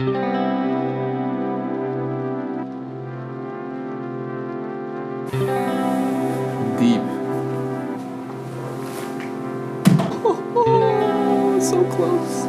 Deep. Oh, so close.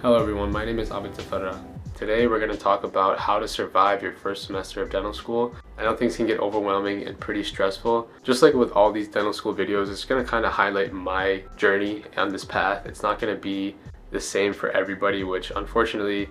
Hello everyone, my name is Abid Tafara. Today we're going to talk about how to survive your first semester of dental school. I know things can get overwhelming and pretty stressful. Just like with all these dental school videos, it's going to kind of highlight my journey on this path. It's not going to be the same for everybody, which unfortunately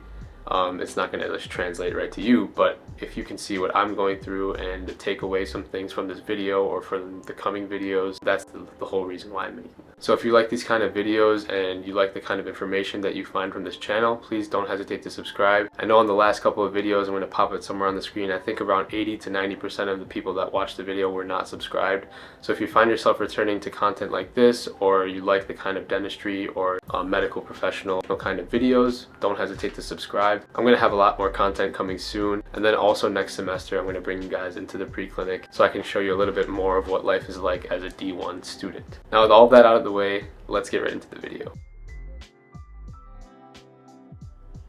it's not going to just translate right to you, but if you can see what I'm going through and take away some things from this video or from the coming videos, that's the whole reason why I'm making them. So if you like these kind of videos and you like the kind of information that you find from this channel, please don't hesitate to subscribe. I know on the last couple of videos, I'm going to pop it somewhere on the screen, I think around 80 to 90% of the people that watched the video were not subscribed. So if you find yourself returning to content like this, or you like the kind of dentistry or medical professional kind of videos, don't hesitate to subscribe. I'm going to have a lot more content coming soon, and then also next semester I'm going to bring you guys into the pre-clinic so I can show you a little bit more of what life is like as a D1 student. Now with all that out of the way, let's get right into the video.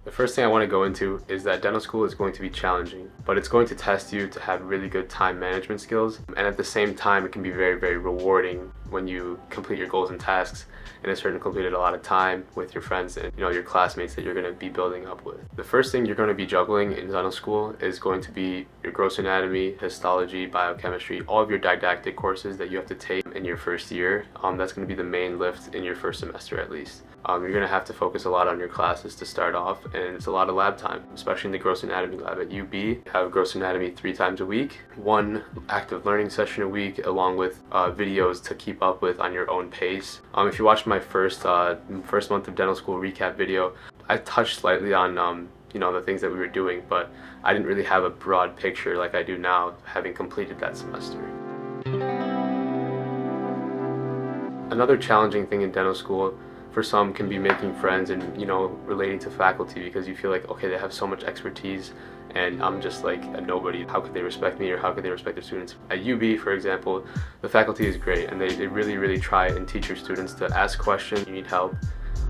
The first thing I want to go into is that dental school is going to be challenging, but it's going to test you to have really good time management skills, and at the same time it can be very, very rewarding when you complete your goals and tasks in a certain completed a lot of time with your friends and your classmates that you're going to be building up with. The first thing you're going to be juggling in dental school is going to be your gross anatomy, histology, biochemistry, all of your didactic courses that you have to take in your first year. That's going to be the main lift in your first semester at least. You're going to have to focus a lot on your classes to start off, and it's a lot of lab time, especially in the gross anatomy lab at UB. You have gross anatomy 3 times a week, 1 active learning session a week, along with videos to keep up with on your own pace. If you watched my first month of dental school recap video, I touched slightly on the things that we were doing, but I didn't really have a broad picture like I do now, having completed that semester. Another challenging thing in dental school for some can be making friends and relating to faculty, because you feel like, okay, they have so much expertise and I'm just like a nobody. How could they respect me, or how could they respect their students? At UB, for example, the faculty is great, and they really try and teach your students to ask questions, you need help,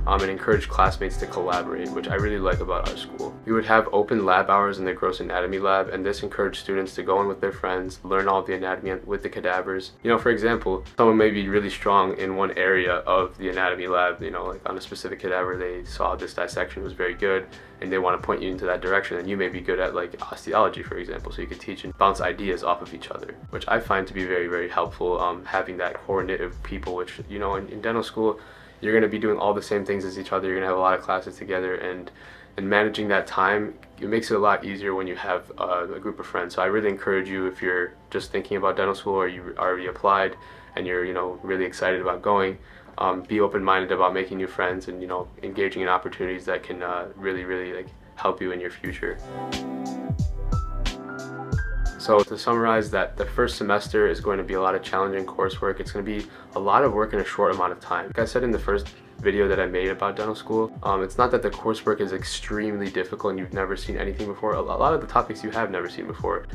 and encourage classmates to collaborate, which I really like about our school. We would have open lab hours in the gross anatomy lab, and this encouraged students to go in with their friends, learn all of the anatomy with the cadavers. For example, someone may be really strong in one area of the anatomy lab, like on a specific cadaver, they saw this dissection was very good, and they want to point you into that direction, and you may be good at like osteology, for example, so you could teach and bounce ideas off of each other, which I find to be very helpful, having that coordinate of people, which, in dental school, you're going to be doing all the same things as each other. You're going to have a lot of classes together, and managing that time, it makes it a lot easier when you have a group of friends. So I really encourage you, if you're just thinking about dental school or you already applied and you're really excited about going, be open-minded about making new friends and engaging in opportunities that can really like help you in your future. So to summarize, that the first semester is going to be a lot of challenging coursework. It's going to be a lot of work in a short amount of time. Like I said in the first video that I made about dental school, it's not that the coursework is extremely difficult and you've never seen anything before. A lot of the topics you have never seen before.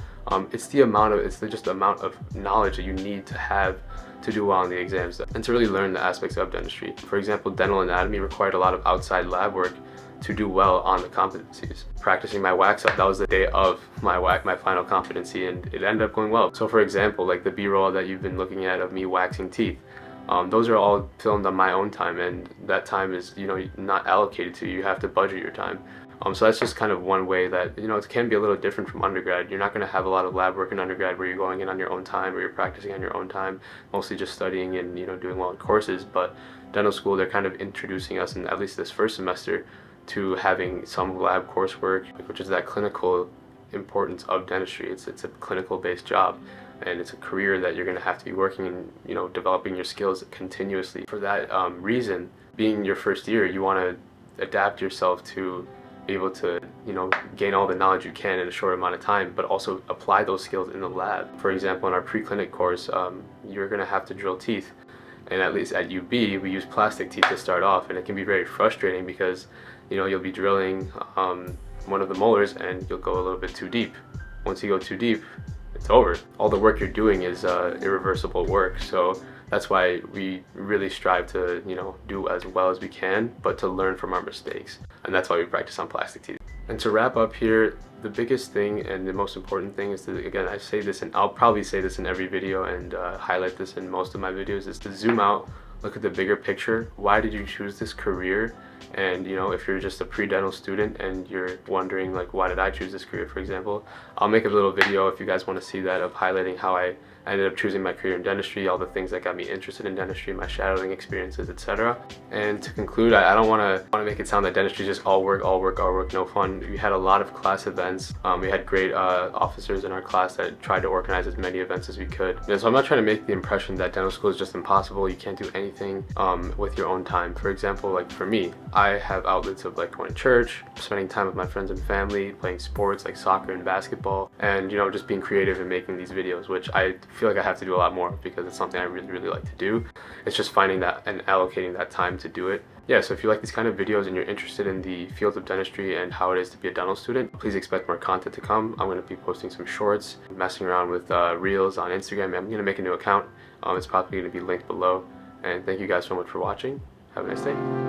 It's just the amount of knowledge that you need to have to do well on the exams and to really learn the aspects of dentistry. For example, dental anatomy required a lot of outside lab work to do well on the competencies. Practicing my wax up, that was the day of my final competency, and it ended up going well. So for example, like the B-roll that you've been looking at of me waxing teeth, those are all filmed on my own time, and that time is not allocated to you. You have to budget your time. So that's just kind of one way that it can be a little different from undergrad. You're not going to have a lot of lab work in undergrad where you're going in on your own time or you're practicing on your own time, mostly just studying and doing well in courses. But dental school, they're kind of introducing us, in at least this first semester, to having some lab coursework, which is that clinical importance of dentistry. It's a clinical based job, and it's a career that you're going to have to be working and developing your skills continuously. For that reason, being your first year, you want to adapt yourself to be able to gain all the knowledge you can in a short amount of time, but also apply those skills in the lab. For example, in our pre-clinic course, you're going to have to drill teeth. And at least at UB, we use plastic teeth to start off, and it can be very frustrating because, you know, you'll be drilling one of the molars and you'll go a little bit too deep. Once you go too deep, it's over. All the work you're doing is irreversible work. So that's why we really strive to, you know, do as well as we can, but to learn from our mistakes. And that's why we practice on plastic teeth. And to wrap up here, the biggest thing and the most important thing is to, again, I say this, and I'll probably say this in every video and highlight this in most of my videos, is to zoom out, look at the bigger picture. Why did you choose this career? And, you know, if you're just a pre-dental student and you're wondering, like, why did I choose this career, for example, I'll make a little video if you guys want to see that, of highlighting how I ended up choosing my career in dentistry, all the things that got me interested in dentistry, my shadowing experiences, etc. And to conclude, I don't want to make it sound that dentistry is just all work, no fun. We had a lot of class events. We had great officers in our class that tried to organize as many events as we could. And so I'm not trying to make the impression that dental school is just impossible. You can't do anything with your own time. For example, like for me, I have outlets of like going to church, spending time with my friends and family, playing sports like soccer and basketball, and, you know, just being creative and making these videos, which I feel like I have to do a lot more because it's something I really like to do. It's just finding that and allocating that time to do it. Yeah, so if you like these kind of videos and you're interested in the field of dentistry and how it is to be a dental student, please expect more content to come. I'm going to be posting some shorts, messing around with reels on Instagram. I'm going to make a new account. It's probably going to be linked below. And thank you guys so much for watching. Have a nice day.